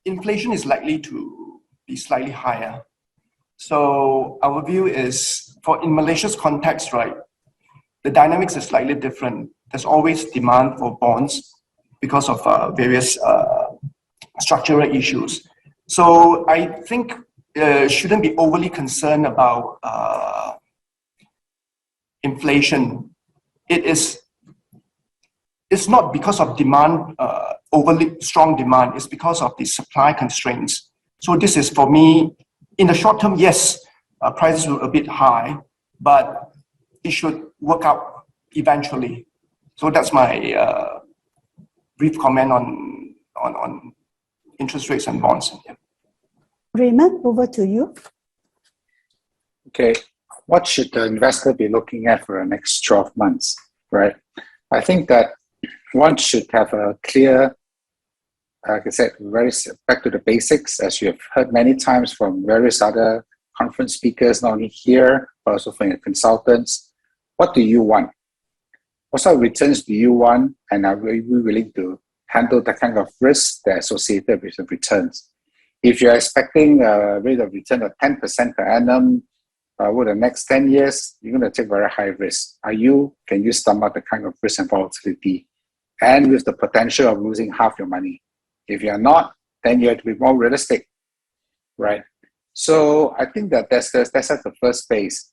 inflation is likely to be slightly higher. So our view is, in Malaysia's context, right, the dynamics is slightly different. There's always demand for bonds because of various structural issues. So I think shouldn't be overly concerned about inflation. It's not because of demand, overly strong demand. It's because of the supply constraints. So this is, for me, in the short term, yes, prices were a bit high, but it should work out eventually. So that's my brief comment on interest rates and bonds. Yeah. Raymond, over to you. Okay, what should the investor be looking at for the next 12 months, right? I think that one should have a clear, like I said, very back to the basics, as you have heard many times from various other conference speakers, not only here, but also from your consultants. What do you want? What sort of returns do you want? And are we willing to handle the kind of risks that are associated with the returns? If you're expecting a rate of return of 10% per annum over the next 10 years, you're going to take very high risk. Can you stomach the kind of risk and volatility and with the potential of losing half your money? If you're not, then you have to be more realistic, right? So I think that's at the first phase.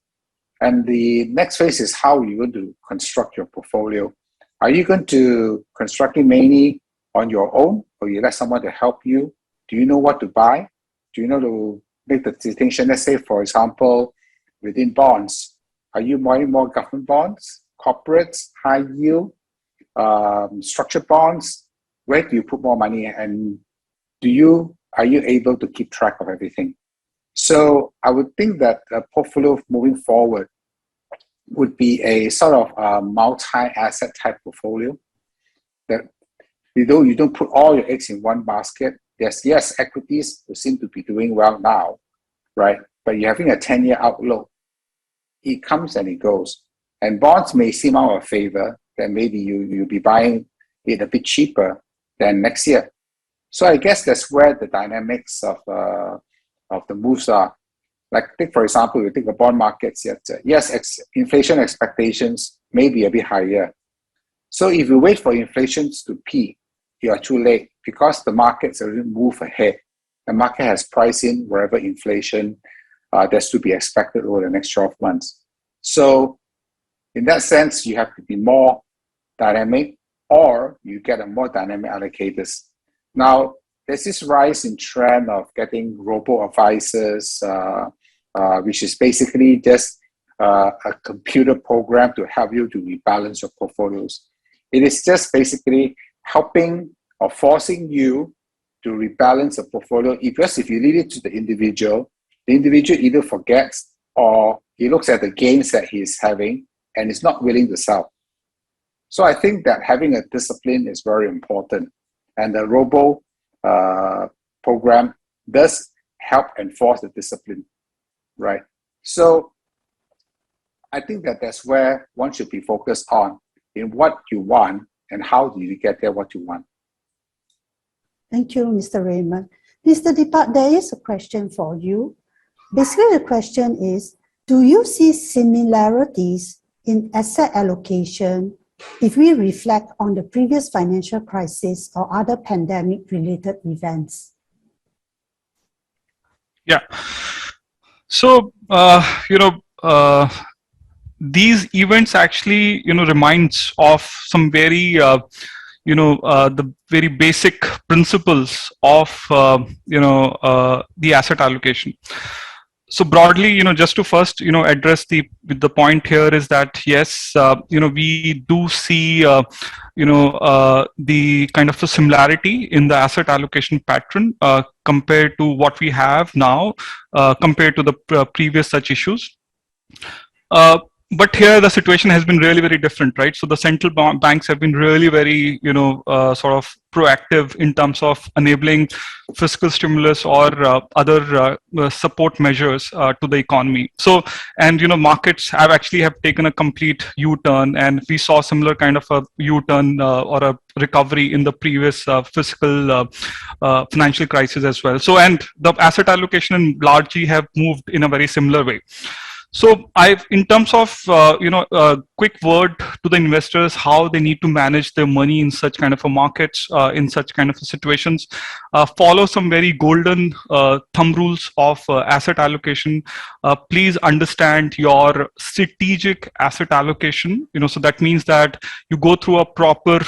And the next phase is how you're going to construct your portfolio. Are you going to construct it mainly on your own, or you let someone to help you? Do you know what to buy? Do you know to make the distinction? Let's say, for example, within bonds, are you buying more government bonds, corporates, high yield, structured bonds? Where do you put more money, and are you able to keep track of everything? So I would think that a portfolio moving forward would be a sort of multi-asset type portfolio. That you don't put all your eggs in one basket. Yes, equities seem to be doing well now, right? But you're having a 10-year outlook. It comes and it goes. And bonds may seem out of favor, then maybe you'll be buying it a bit cheaper than next year. So I guess that's where the dynamics of the moves are. Like, for example, we think the bond markets, yes, inflation expectations may be a bit higher. So if you wait for inflation to peak, you are too late because the markets already move ahead. The market has priced in wherever inflation that's to be expected over the next 12 months. So in that sense, you have to be more dynamic, or you get a more dynamic allocators. Now, there's this rise in trend of getting robo-advisors, which is basically just a computer program to help you to rebalance your portfolios. It is just basically helping or forcing you to rebalance a portfolio, because if you leave it to the individual either forgets or he looks at the gains that he's having and is not willing to sell. So I think that having a discipline is very important. And the robo program does help enforce the discipline, right? So I think that that's where one should be focused on, in what you want and how do you get there what you want. Thank you, Mr. Raymond. Mr. Deepak, there is a question for you. Basically, the question is, do you see similarities in asset allocation if we reflect on the previous financial crisis or other pandemic-related events? Yeah. So, these events actually, reminds of some very, the very basic principles of, the asset allocation. So broadly, just to first, address the point here is that, yes, we do see, the kind of a similarity in the asset allocation pattern compared to what we have now, compared to the previous such issues. But here the situation has been really very different, right? So the central banks have been really very, sort of proactive in terms of enabling fiscal stimulus or other support measures to the economy. So, and markets have taken a complete U-turn, and we saw similar kind of a U-turn or a recovery in the previous fiscal financial crisis as well. So, and the asset allocation largely have moved in a very similar way. So in terms of, a quick word to the investors, how they need to manage their money in such kind of a markets, in such kind of situations, follow some very golden thumb rules of asset allocation. Please understand your strategic asset allocation, so that means that you go through a proper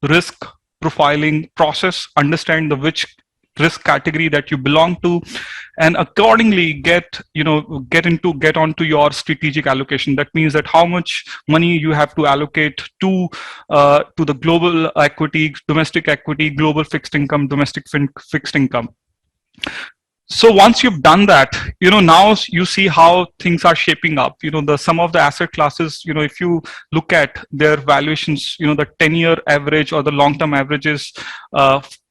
risk profiling process, understand which risk category that you belong to, and accordingly get onto your strategic allocation. That means that how much money you have to allocate to the global equity, domestic equity, global fixed income, domestic fixed income. So once you've done that, now you see how things are shaping up. Some of the asset classes, if you look at their valuations, the 10-year average or the long-term averages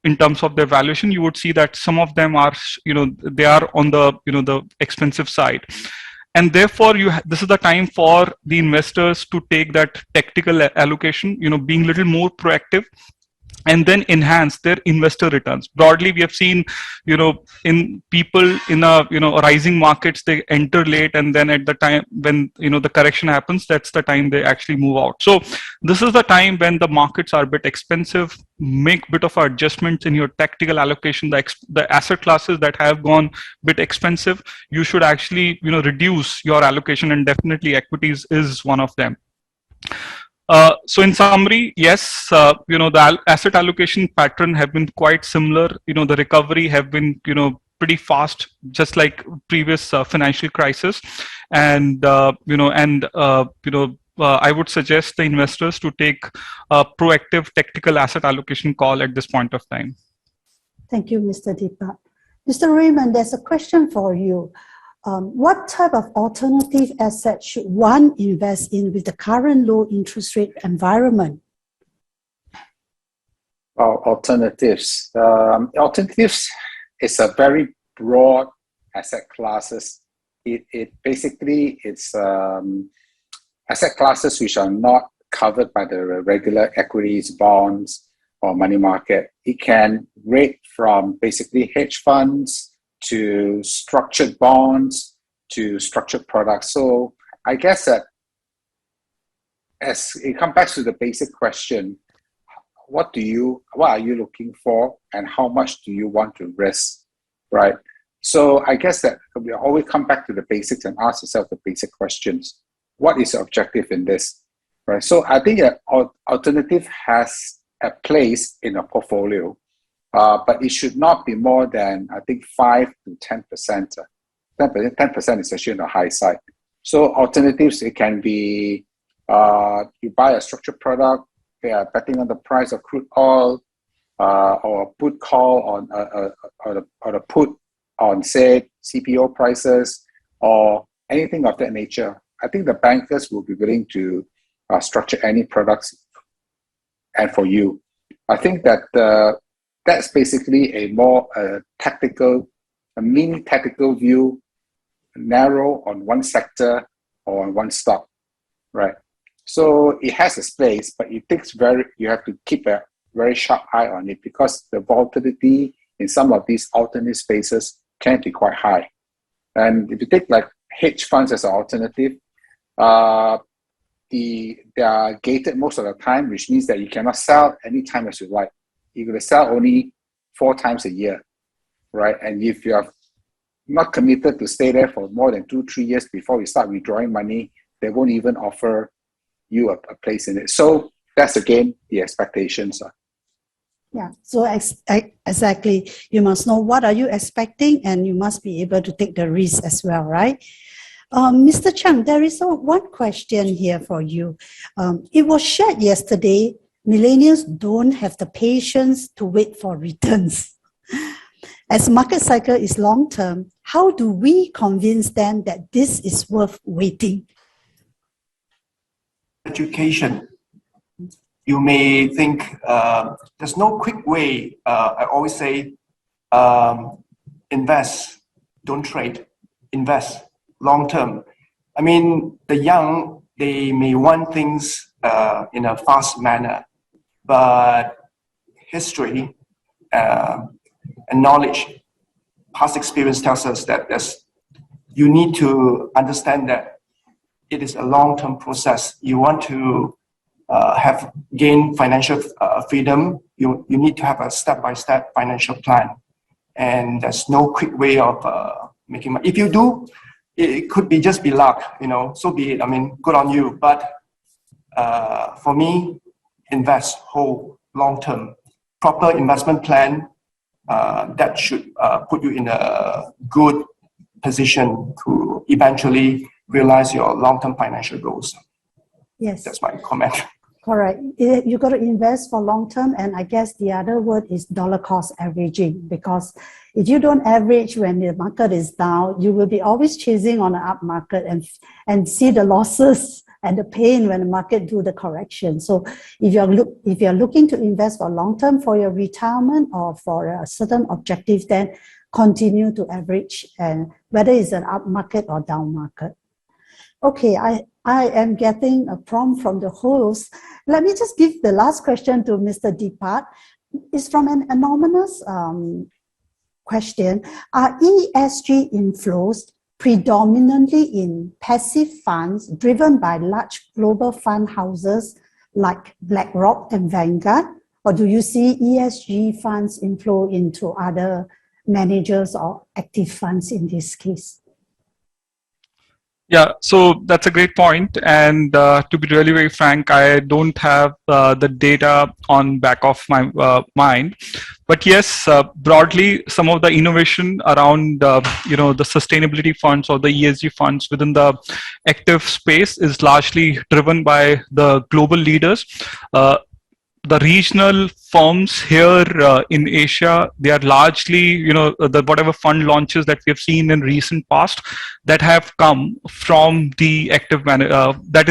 in terms of their valuation, you would see that some of them are, they are on the, the expensive side. And therefore, this is the time for the investors to take that tactical allocation, being a little more proactive, and then enhance their investor returns. Broadly, we have seen, in people in a, rising markets, they enter late, and then at the time when, the correction happens, that's the time they actually move out. So this is the time when the markets are a bit expensive, make a bit of adjustments in your tactical allocation. The asset classes that have gone a bit expensive, you should actually, reduce your allocation, and definitely equities is one of them. So in summary, yes, the asset allocation pattern have been quite similar. The recovery have been, pretty fast, just like previous financial crisis. And, I would suggest the investors to take a proactive tactical asset allocation call at this point of time. Thank you, Mr. Deepak. Mr. Raymond, there's a question for you. What type of alternative assets should one invest in with the current low interest rate environment? Alternatives. Alternatives is a very broad asset classes. It basically it's asset classes which are not covered by the regular equities, bonds, or money market. It can range from basically hedge funds to structured bonds, to structured products. So I guess that as it comes back to the basic question, what are you looking for, and how much do you want to risk, right? So I guess that we always come back to the basics and ask yourself the basic questions. What is your objective in this, right? So I think an alternative has a place in a portfolio. But it should not be more than, I think, 5 to 10%. 10% is actually on the high side. So alternatives, it can be you buy a structured product, they are betting on the price of crude oil, or a put call on or a put on, say, CPO prices, or anything of that nature. I think the bankers will be willing to structure any products and for you. I think that that's basically a more tactical, a mini tactical view, narrow on one sector or on one stock, right? So it has a space, but it takes you have to keep a very sharp eye on it, because the volatility in some of these alternate spaces can be quite high. And if you take like hedge funds as an alternative, they are gated most of the time, which means that you cannot sell anytime as you like. You're going to sell only 4 times a year, right? And if you are not committed to stay there for more than 2-3 years before you start withdrawing money, they won't even offer you a place in it. So that's again the expectations. Yeah, so exactly. You must know what are you expecting, and you must be able to take the risk as well, right? Mr. Chiang, there is one question here for you. It was shared yesterday, millennials don't have the patience to wait for returns. As market cycle is long-term, how do we convince them that this is worth waiting? Education. You may think there's no quick way. I always say, invest, don't trade, invest long-term. I mean, the young, they may want things in a fast manner, but history and knowledge, past experience tells us that you need to understand that it is a long-term process. You want to gain financial freedom, you need to have a step-by-step financial plan. And there's no quick way of making money. If you do, it could just be luck, so be it. I mean, good on you. But for me, invest whole, long-term, proper investment plan that should put you in a good position to eventually realize your long-term financial goals. Yes. That's my comment. Correct. You got to invest for long term, and I guess the other word is dollar cost averaging, because if you don't average when the market is down, you will be always chasing on an up market and see the losses and the pain when the market do the correction. So if you're looking to invest for long term for your retirement or for a certain objective, then continue to average, and whether it's an up market or down market. Okay, I am getting a prompt from the host. Let me just give the last question to Mr. Deepak. It's from an anonymous question. Are ESG inflows predominantly in passive funds driven by large global fund houses like BlackRock and Vanguard? Or do you see ESG funds inflow into other managers or active funds in this case? Yeah, so that's a great point. And to be really very frank, I don't have the data on back of my mind. But yes, broadly, some of the innovation around the sustainability funds or the ESG funds within the active space is largely driven by the global leaders. The regional firms here in Asia, they are largely, the whatever fund launches that we have seen in recent past that have come from the active that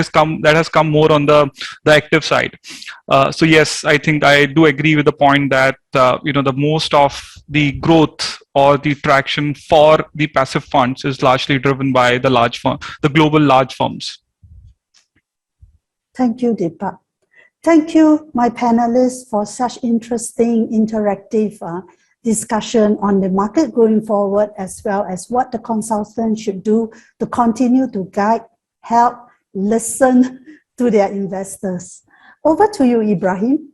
has come more on the active side. So yes, I think I do agree with the point that the most of the growth or the traction for the passive funds is largely driven by the global large firms. Thank you, Deepak. Thank you, my panelists, for such interesting, interactive discussion on the market going forward, as well as what the consultant should do to continue to guide, help, listen to their investors. Over to you, Ibrahim.